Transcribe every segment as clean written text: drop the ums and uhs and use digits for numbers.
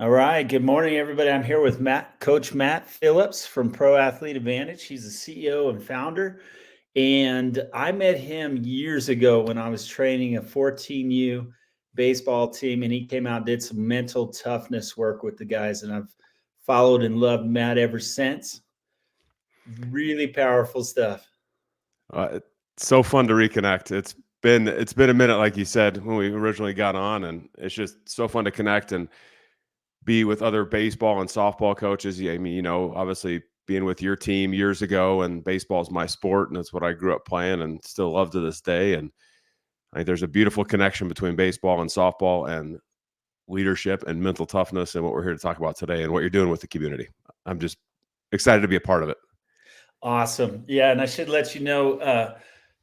All right. Good morning, everybody. I'm here with Coach Matt Phillips from Pro Athlete Advantage. He's the CEO and founder. And I met him years ago when I was training a 14U baseball team, and he came out and did some mental toughness work with the guys. And I've followed and loved Matt ever since. Really powerful stuff. It's so fun to reconnect. It's been a minute, like you said, when we originally got on, and it's just so fun to connect and be with other baseball and softball coaches. Yeah, I mean, obviously being with your team years ago, and baseball is my sport, and it's what I grew up playing and still love to this day. And I think there's a beautiful connection between baseball and softball, and leadership and mental toughness, and what we're here to talk about today, and what you're doing with the community. I'm just excited to be a part of it. Awesome. Yeah. And I should let you know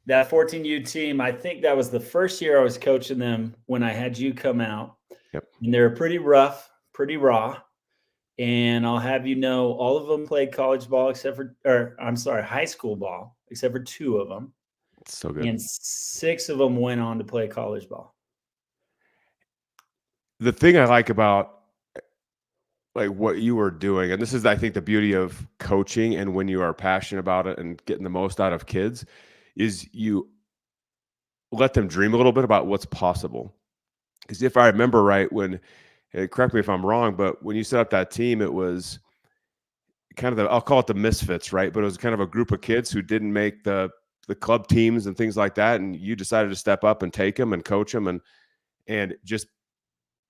that 14U team, I think that was the first year I was coaching them when I had you come out. Yep. And they're pretty rough, pretty raw. And I'll have you know, all of them played college ball high school ball, except for two of them. It's so good. And six of them went on to play college ball. The thing I like about like what you were doing, and this is, I think, the beauty of coaching and when you are passionate about it and getting the most out of kids, is you let them dream a little bit about what's possible. Because if I remember right, correct me if I'm wrong, but when you set up that team, it was kind of I'll call it the misfits, right? But it was kind of a group of kids who didn't make the club teams and things like that, and you decided to step up and take them and coach them, and just,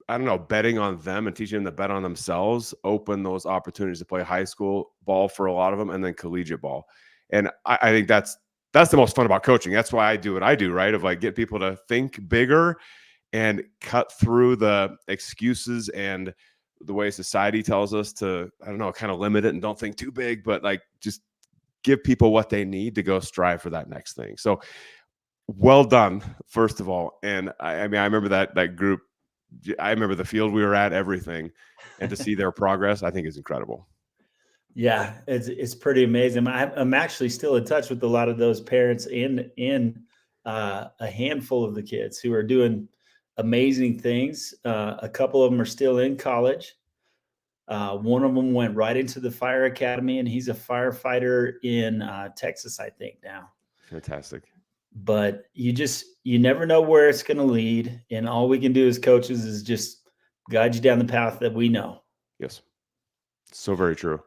I don't know, betting on them and teaching them to bet on themselves open those opportunities to play high school ball for a lot of them, and then collegiate ball. And I think that's the most fun about coaching. That's why I do what I do, right? Of like, get people to think bigger and cut through the excuses and the way society tells us to, I don't know, kind of limit it and don't think too big, but like just give people what they need to go strive for that next thing. So well done, first of all. And I mean, I remember that group. I remember the field we were at, everything, and to see their progress, I think is incredible. Yeah, it's pretty amazing. I'm actually still in touch with a lot of those parents and a handful of the kids who are doing amazing things. A couple of them are still in college. One of them went right into the fire academy, and he's a firefighter in Texas, I think now. Fantastic. But you never know where it's going to lead, and all we can do as coaches is just guide you down the path that we know. Yes, so very true.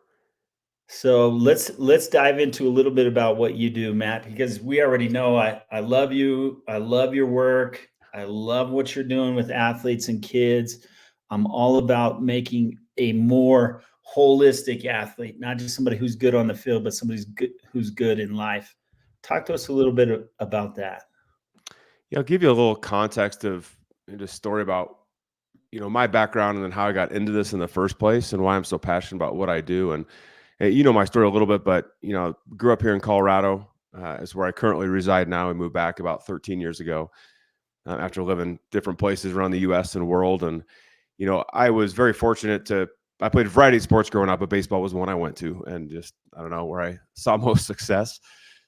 So let's dive into a little bit about what you do, Matt, because we already know I love you. I love your work. I love what you're doing with athletes and kids. I'm all about making a more holistic athlete, not just somebody who's good on the field, but somebody who's good in life. Talk to us a little bit about that. Yeah, I'll give you a little context of just story about my background, and then how I got into this in the first place, and why I'm so passionate about what I do. And my story a little bit, but grew up here in Colorado. Is where I currently reside now. We moved back about 13 years ago after living different places around the U.S. and world. And I was very fortunate I played a variety of sports growing up, but baseball was the one I went to, and just, I don't know, where I saw most success.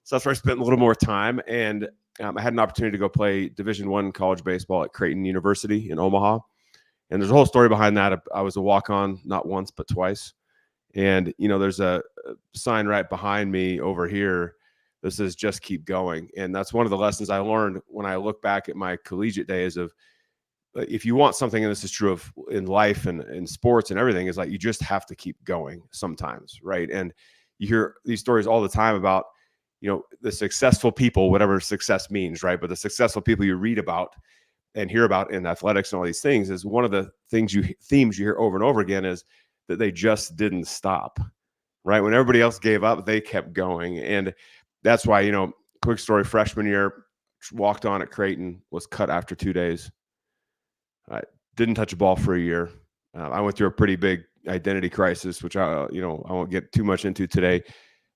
So that's where I spent a little more time. And I had an opportunity to go play Division I college baseball at Creighton University in Omaha. And there's a whole story behind that. I was a walk-on, not once, but twice. And, there's a sign right behind me over here that says, just keep going. And that's one of the lessons I learned when I look back at my collegiate days of, if you want something, and this is true of in life and in sports and everything, is like, you just have to keep going sometimes. Right. And you hear these stories all the time about, the successful people, whatever success means. Right. But the successful people you read about and hear about in athletics and all these things, is one of the themes you hear over and over again is that they just didn't stop. Right. When everybody else gave up, they kept going. And that's why, quick story, freshman year, walked on at Creighton, was cut after 2 days. I didn't touch a ball for a year. I went through a pretty big identity crisis, which I won't get too much into today,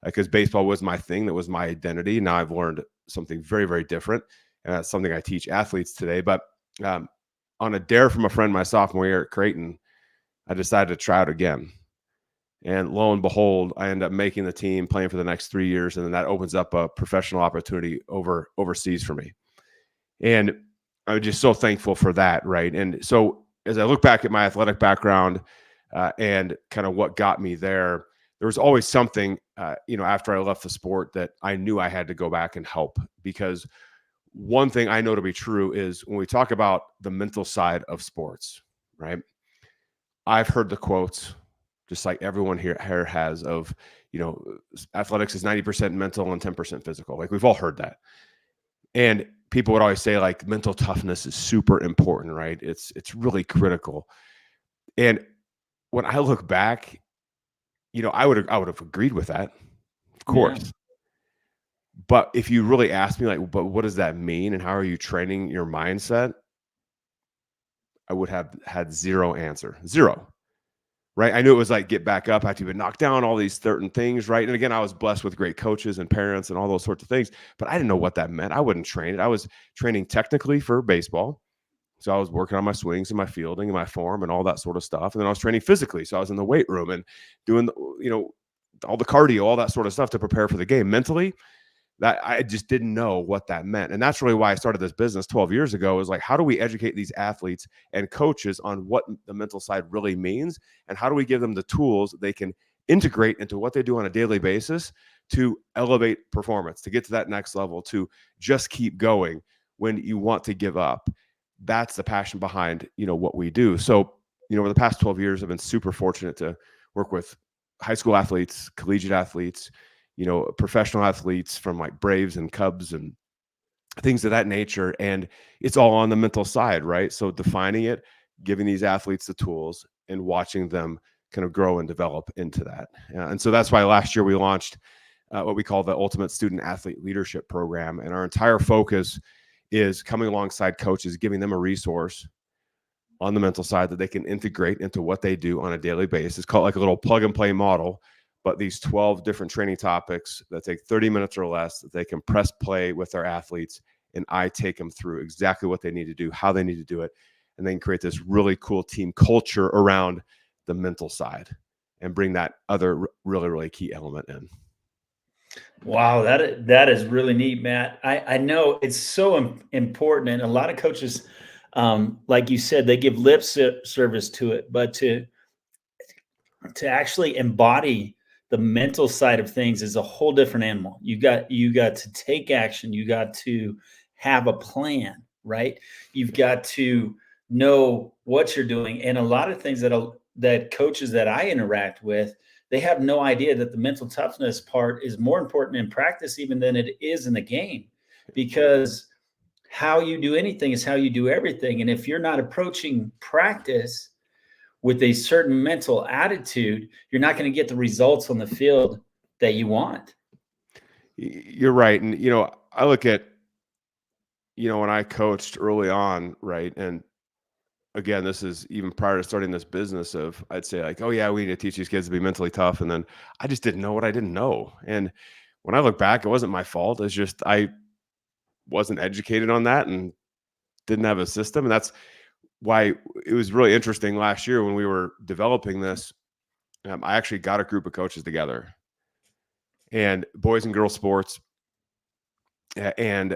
because baseball was my thing. That was my identity. Now I've learned something very, very different. And that's something I teach athletes today. But on a dare from a friend my sophomore year at Creighton, I decided to try out again. And lo and behold, I end up making the team, playing for the next 3 years. And then that opens up a professional opportunity overseas for me. And I'm just so thankful for that. Right. And so as I look back at my athletic background, and kind of what got me there. There was always something, after I left the sport that I knew I had to go back and help, because one thing I know to be true is when we talk about the mental side of sports, right? I've heard the quotes, just like everyone here has, of, athletics is 90% mental and 10% physical. Like, we've all heard that. And people would always say, like, mental toughness is super important, right? It's really critical. And when I look back, I would have agreed with that, of Yeah. course. But if you really ask me, like, but what does that mean and how are you training your mindset? I would have had zero answer. Zero. Right. I knew it was like get back up after you've been knocked down, all these certain things. Right. And again, I was blessed with great coaches and parents and all those sorts of things, but I didn't know what that meant. I wouldn't train it. I was training technically for baseball. So I was working on my swings and my fielding and my form and all that sort of stuff. And then I was training physically. So I was in the weight room and doing, all the cardio, all that sort of stuff to prepare for the game. Mentally, that I just didn't know what that meant. And that's really why I started this business 12 years ago, is like, how do we educate these athletes and coaches on what the mental side really means? And how do we give them the tools they can integrate into what they do on a daily basis to elevate performance, to get to that next level, to just keep going when you want to give up? That's the passion behind, what we do. So, over the past 12 years, I've been super fortunate to work with high school athletes, collegiate athletes, professional athletes from like Braves and Cubs and things of that nature. And it's all on the mental side, right? So defining it, giving these athletes the tools and watching them kind of grow and develop into that. And so that's why last year we launched what we call the Ultimate Student Athlete Leadership Program. And our entire focus is coming alongside coaches, giving them a resource on the mental side that they can integrate into what they do on a daily basis. Call it like a little plug and play model, but these 12 different training topics that take 30 minutes or less that they can press play with their athletes. And I take them through exactly what they need to do, how they need to do it. And then create this really cool team culture around the mental side and bring that other really, really key element in. Wow, that is really neat, Matt. I know it's so important, and a lot of coaches, like you said, they give lip service to it, but to actually embody the mental side of things is a whole different animal. You got to take action. You got to have a plan, right? You've got to know what you're doing. And a lot of things that coaches that I interact with, they have no idea that the mental toughness part is more important in practice even than it is in the game, because how you do anything is how you do everything. And if you're not approaching practice with a certain mental attitude, you're not going to get the results on the field that you want. You're right. And, I look at, when I coached early on, right? And again, this is even prior to starting this business of, I'd say like, oh yeah, we need to teach these kids to be mentally tough. And then I just didn't know what I didn't know. And when I look back, it wasn't my fault. It's just, I wasn't educated on that and didn't have a system. And that's why it was really interesting last year when we were developing this. I actually got a group of coaches together, and boys and girls sports. And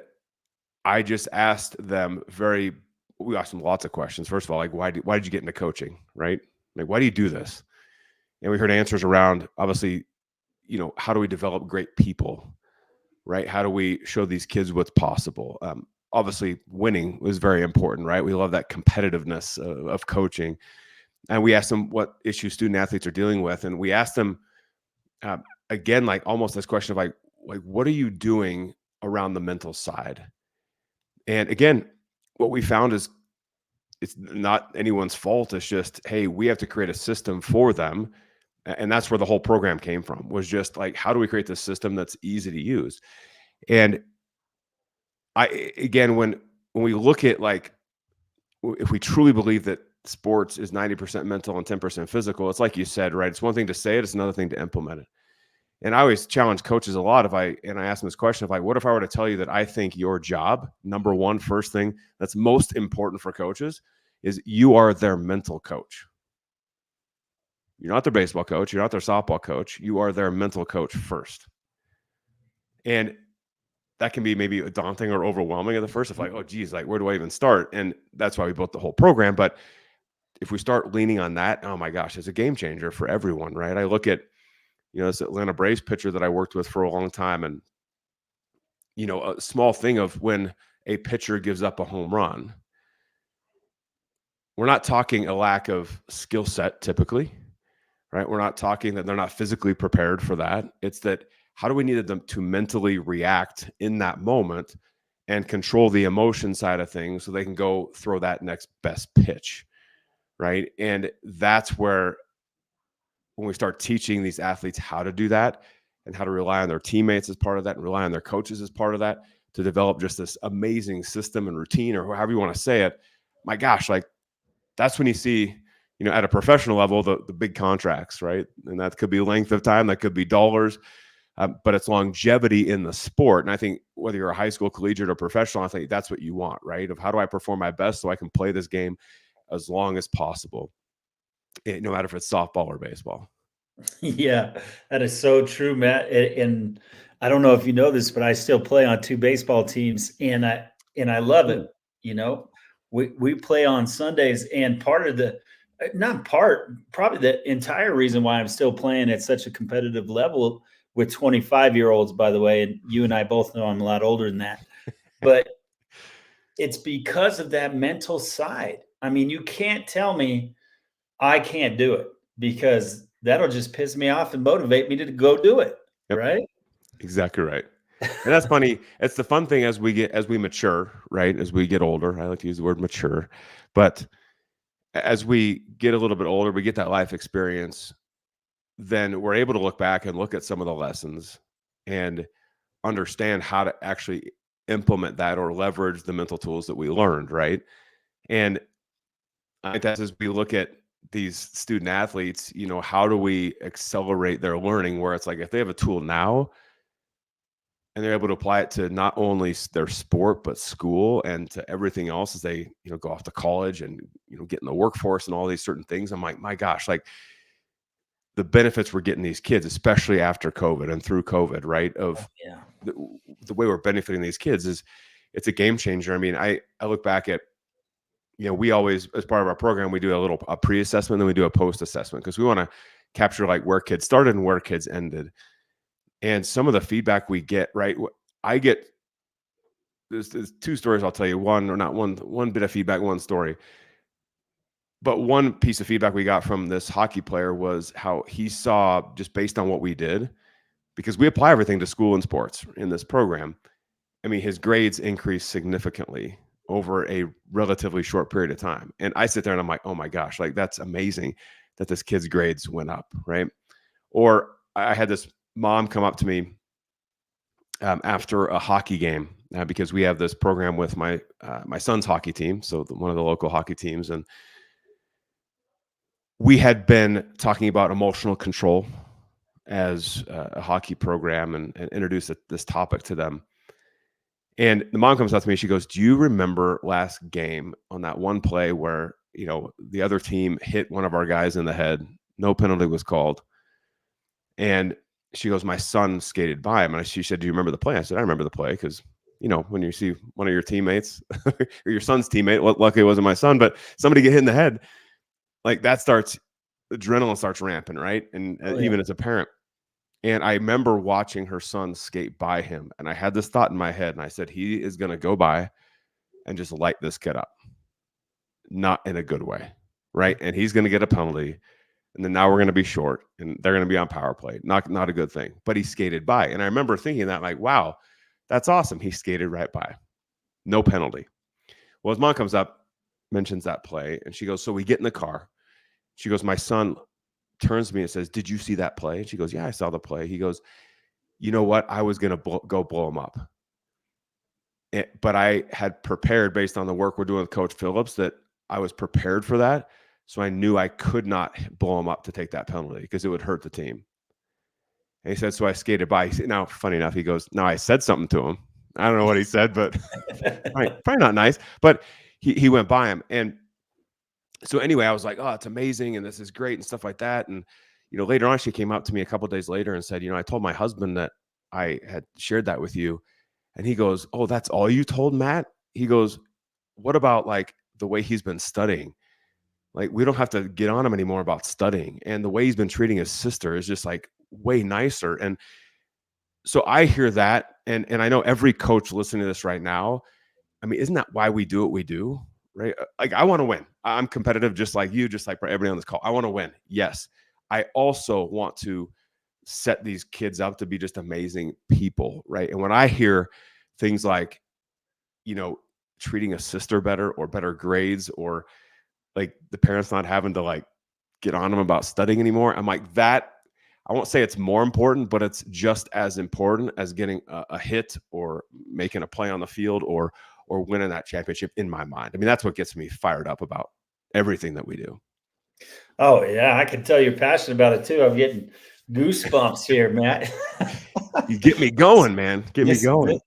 I just asked them we asked them lots of questions. First of all, like, why did you get into coaching? Right? Like, why do you do this? And we heard answers around, obviously, how do we develop great people? Right? How do we show these kids what's possible? Obviously, winning was very important, right? We love that competitiveness of coaching. And we asked them what issues student athletes are dealing with. And we asked them, uh, again, like almost this question of like, what are you doing around the mental side? And again, what we found is it's not anyone's fault. It's just, hey, we have to create a system for them. And that's where the whole program came from, was just like, how do we create this system that's easy to use? And again, when we look at like, if we truly believe that sports is 90% mental and 10% physical, it's like you said, right? It's one thing to say it, it's another thing to implement it. And I always challenge coaches a lot I ask them this question, what if I were to tell you that I think your job, number one, first thing that's most important for coaches is you are their mental coach. You're not their baseball coach. You're not their softball coach. You are their mental coach first. And that can be maybe daunting or overwhelming at the first of like, oh geez, like where do I even start? And that's why we built the whole program. But if we start leaning on that, oh my gosh, it's a game changer for everyone, right? I look at, this Atlanta Braves pitcher that I worked with for a long time, and a small thing of when a pitcher gives up a home run, we're not talking a lack of skill set typically, right? We're not talking that they're not physically prepared for that. It's that how do we need them to mentally react in that moment and control the emotion side of things so they can go throw that next best pitch, right? And that's where when we start teaching these athletes how to do that and how to rely on their teammates as part of that and rely on their coaches as part of that to develop just this amazing system and routine or however you want to say it, my gosh, like that's when you see, at a professional level, the big contracts, right? And that could be length of time, that could be dollars, but it's longevity in the sport. And I think whether you're a high school, collegiate, or professional, I think that's what you want, right? Of how do I perform my best so I can play this game as long as possible, no matter if it's softball or baseball. Yeah, that is so true, Matt. And I don't know if you know this, but I still play on two baseball teams, and I love it. Mm. You know, we play on Sundays, and part of the not part, probably the entire reason why I'm still playing at such a competitive level with 25-year-olds, by the way, and you and I both know I'm a lot older than that, but it's because of that mental side. I mean, you can't tell me I can't do it because that'll just piss me off and motivate me to go do it, Yep, right? exactly right. And that's funny. It's the fun thing as we mature, right? As we get older, I like to use the word mature, but as we get a little bit older, we get that life experience, then we're able to look back and look at some of the lessons and understand how to actually implement that or leverage the mental tools that we learned, right? And I think that's as we look at these student athletes, how do we accelerate their learning where it's like if they have a tool now and they're able to apply it to not only their sport but school and to everything else as they go off to college and get in the workforce and all these certain things, I'm like, my gosh, like the benefits we're getting these kids, especially after COVID and through COVID, right? Oh, Of yeah. the, the way we're benefiting these kids is it's a game changer. I mean, I look back at, we always, as part of our program, we do a pre-assessment, then we do a post-assessment because we want to capture like where kids started and where kids ended. And some of the feedback we get, right? I get there's two stories I'll tell you. One or not one bit of feedback, one story. But one piece of feedback we got from this hockey player was how he saw, just based on what we did, because we apply everything to school and sports in this program. I mean, his grades increased significantly over a relatively short period of time. And I sit there and I'm like, oh my gosh, like that's amazing that this kid's grades went up, right? Or I had this mom come up to me after a hockey game because we have this program with my son's hockey team, so one of the local hockey teams, and we had been talking about emotional control as a hockey program and introduced this topic to them. And the mom comes up to me. She goes, "Do you remember last game on that one play where the other team hit one of our guys in the head? No penalty was called." And she goes, "My son skated by him." And she said, "Do you remember the play?" I said, "I remember the play because when you see one of your teammates or your son's teammate, luckily it wasn't my son, but somebody get hit in the head, like that starts adrenaline starts ramping, right? And Oh, yeah. even as a parent." And I remember watching her son skate by him. And I had this thought in my head. And I said, he is going to go by and just light this kid up, not in a good way. Right. And he's going to get a penalty. And then now we're going to be short and they're going to be on power play. Not a good thing. But he skated by. And I remember thinking that, like, wow, that's awesome. He skated right by. No penalty. Well, his mom comes up, mentions that play. And she goes, so we get in the car. She goes, my son turns to me and says, "Did you see that play?" And she goes, "Yeah, I saw the play." He goes, "You know what? I was going to go blow him up. But I had prepared based on the work we're doing with Coach Phillips that I was prepared for that. So I knew I could not blow him up to take that penalty because it would hurt the team." And he said, so I skated by. He said, now, funny enough, he goes, now I said something to him. I don't know what he said, but probably not nice. But he went by him. And so anyway, I was like, oh, it's amazing. And this is great and stuff like that. And, later on, she came up to me a couple of days later and said, I told my husband that I had shared that with you. And he goes, oh, that's all you told Matt? He goes, what about like the way he's been studying? Like, we don't have to get on him anymore about studying. And the way he's been treating his sister is just like way nicer. And so I hear that. And I know every coach listening to this right now, I mean, isn't that why we do what we do? Right? Like, I want to win. I'm competitive just like you, just like for everybody on this call. I want to win. Yes. I also want to set these kids up to be just amazing people. Right. And when I hear things like, you know, treating a sister better or better grades, or like the parents not having to like get on them about studying anymore, I'm like, that, I won't say it's more important, but it's just as important as getting a hit or making a play on the field or winning that championship in my mind. I mean, that's what gets me fired up about everything that we do. Oh yeah, I can tell you're passionate about it too. I'm getting goosebumps here, Matt. You get me going, man. Get me this, going. this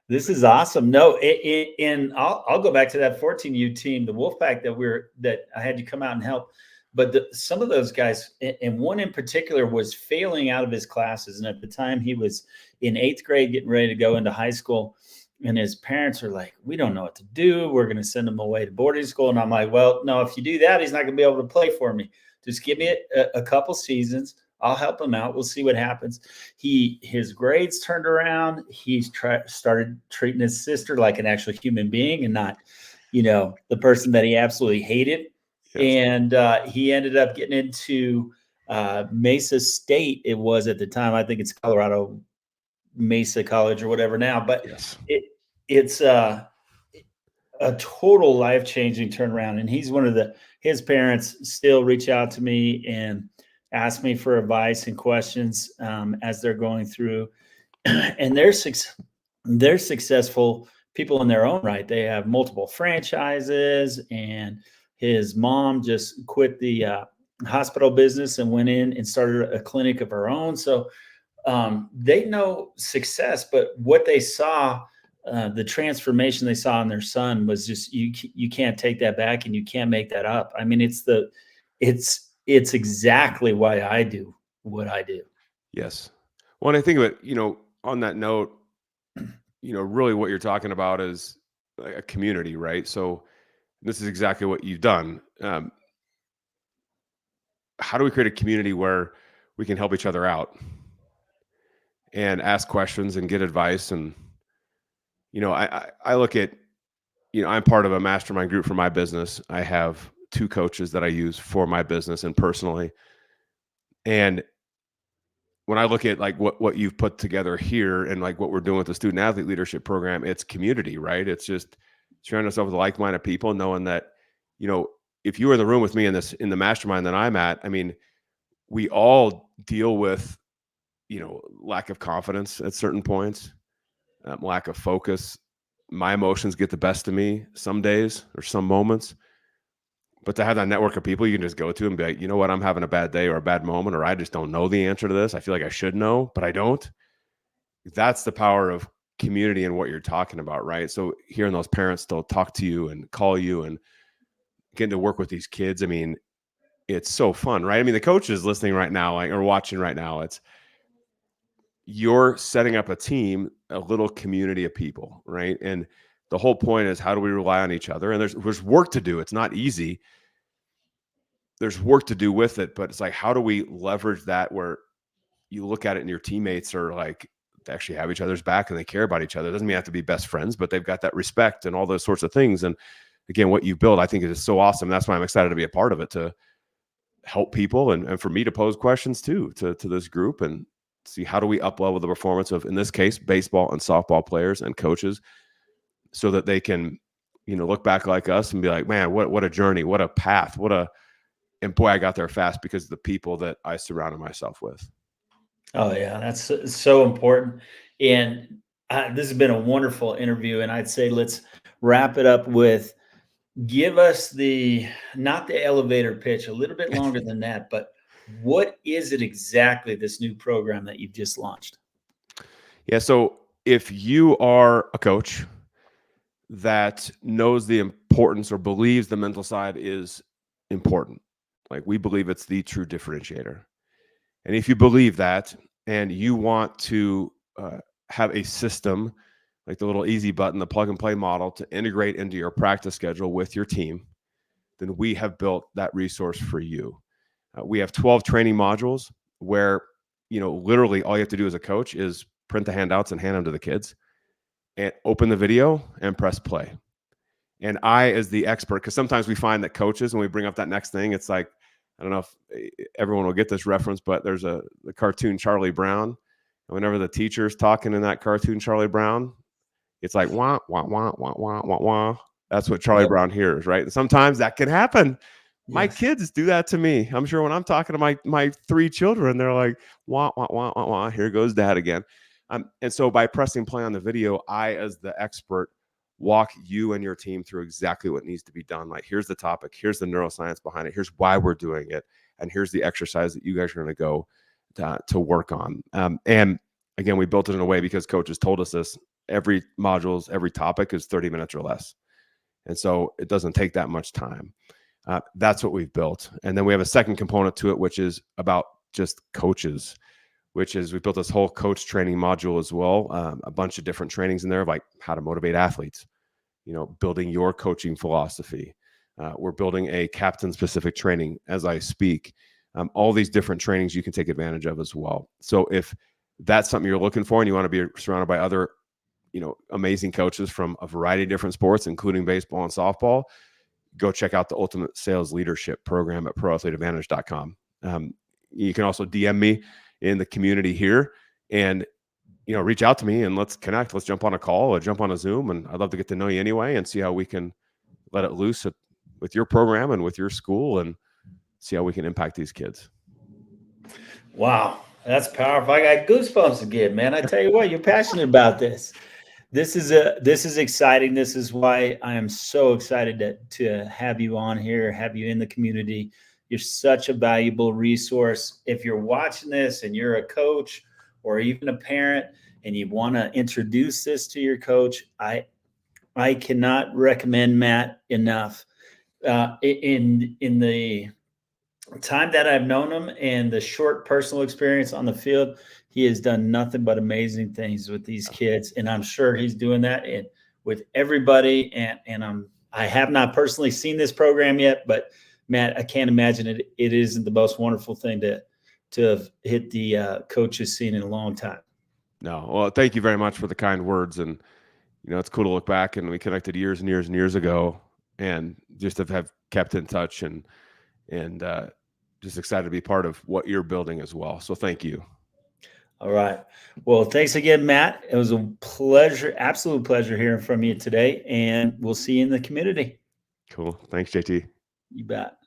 this is awesome. No, and I'll go back to that 14U team, the Wolfpack that I had to come out and help. But some of those guys, and one in particular, was failing out of his classes. And at the time, he was in 8th grade, getting ready to go into high school. And his parents are like, "We don't know what to do. We're going to send him away to boarding school." And I'm like, "Well, no, if you do that, he's not going to be able to play for me. Just give me a couple seasons. I'll help him out. We'll see what happens." His grades turned around. He's started treating his sister like an actual human being and not, the person that he absolutely hated. Yes. And he ended up getting into Mesa State. It was at the time. I think it's Colorado Mesa College or whatever now. But Yes. it's a total life changing turnaround. And he's one of his parents still reach out to me and ask me for advice and questions as they're going through. And they're successful people in their own right. They have multiple franchises, and his mom just quit the hospital business and went in and started a clinic of her own. So they know success, but what they saw, the transformation they saw in their son was just, you can't take that back and you can't make that up. I mean, it's exactly why I do what I do. Yes. Well, and I think that, on that note, really what you're talking about is like a community, right? So this is exactly what you've done. How do we create a community where we can help each other out and ask questions and get advice? And, I look at, I'm part of a mastermind group for my business. I have 2 coaches that I use for my business and personally. And when I look at like what you've put together here and like what we're doing with the student athlete leadership program, it's community, right? It's just surrounding yourself with like-minded people, knowing that, if you were in the room with me in the mastermind that I'm at, I mean, we all deal with, lack of confidence at certain points, lack of focus. My emotions get the best of me some days or some moments. But to have that network of people you can just go to and be like, you know what, I'm having a bad day or a bad moment, or I just don't know the answer to this. I feel like I should know, but I don't. That's the power of community and what you're talking about, right? So hearing those parents still talk to you and call you and getting to work with these kids, I mean, it's so fun, right? I mean, the coaches listening right now, like, or watching right now, you're setting up a team, a little community of people, right? And the whole point is, how do we rely on each other? And there's work to do. It's not easy. There's work to do with it, but it's like, how do we leverage that where you look at it and your teammates are like, they actually have each other's back and they care about each other. It doesn't mean you have to be best friends, but they've got that respect and all those sorts of things. And again, what you've built, I think, is so awesome. That's why I'm excited to be a part of it, to help people and for me to pose questions too to this group and see how do we up level the performance of, in this case, baseball and softball players and coaches, so that they can, look back like us and be like, man, what a journey, what a path, and boy, I got there fast because of the people that I surrounded myself with. Oh yeah, that's so important. And this has been a wonderful interview. And I'd say let's wrap it up with, give us not the elevator pitch, a little bit longer than that, but what is it exactly, this new program that you've just launched? Yeah. So if you are a coach that knows the importance or believes the mental side is important, like we believe it's the true differentiator. And if you believe that and you want to have a system like the little easy button, the plug and play model to integrate into your practice schedule with your team, then we have built that resource for you. We have 12 training modules where, literally all you have to do as a coach is print the handouts and hand them to the kids and open the video and press play. And I, as the expert, because sometimes we find that coaches, when we bring up that next thing, it's like, I don't know if everyone will get this reference, but there's the cartoon Charlie Brown. And whenever the teacher's talking in that cartoon Charlie Brown, it's like, wah, wah, wah, wah, wah, wah, wah. That's what Charlie Brown hears, right? And sometimes that can happen. My kids do that to me. I'm sure when I'm talking to my 3 children, they're like, wah, wah, wah, wah, wah. Here goes dad again. And so by pressing play on the video, I, as the expert, walk you and your team through exactly what needs to be done. Like, here's the topic, here's the neuroscience behind it, here's why we're doing it, and here's the exercise that you guys are going to go to work on. And again, we built it in a way because coaches told us this. Every topic is 30 minutes or less. And so it doesn't take that much time. That's what we've built. And then we have a second component to it, which is about just coaches, which is we built this whole coach training module as well. A bunch of different trainings in there, like how to motivate athletes, building your coaching philosophy. We're building a captain specific training as I speak. All these different trainings you can take advantage of as well. So if that's something you're looking for and you want to be surrounded by other, amazing coaches from a variety of different sports, including baseball and softball, go check out the Ultimate Sales Leadership Program at proathleteadvantage.com. You can also DM me in the community here and, reach out to me and let's connect. Let's jump on a call or jump on a Zoom. And I'd love to get to know you anyway and see how we can let it loose with your program and with your school and see how we can impact these kids. Wow. That's powerful. I got goosebumps again, man. I tell you what, you're passionate about this. This is exciting. This is why I am so excited to have you on here, have you in the community. You're such a valuable resource. If you're watching this and you're a coach or even a parent and you want to introduce this to your coach, I cannot recommend Matt enough. In the time that I've known him and the short personal experience on the field, he has done nothing but amazing things with these kids, and I'm sure he's doing that with everybody. And I have not personally seen this program yet, but Matt, I can't imagine it. It isn't the most wonderful thing to have hit the coaches scene in a long time. No, well, thank you very much for the kind words, and it's cool to look back and we connected years and years and years ago, and just have kept in touch and just excited to be part of what you're building as well. So thank you. All right. Well, thanks again, Matt. It was a pleasure, absolute pleasure hearing from you today, and we'll see you in the community. Cool. Thanks, JT. You bet.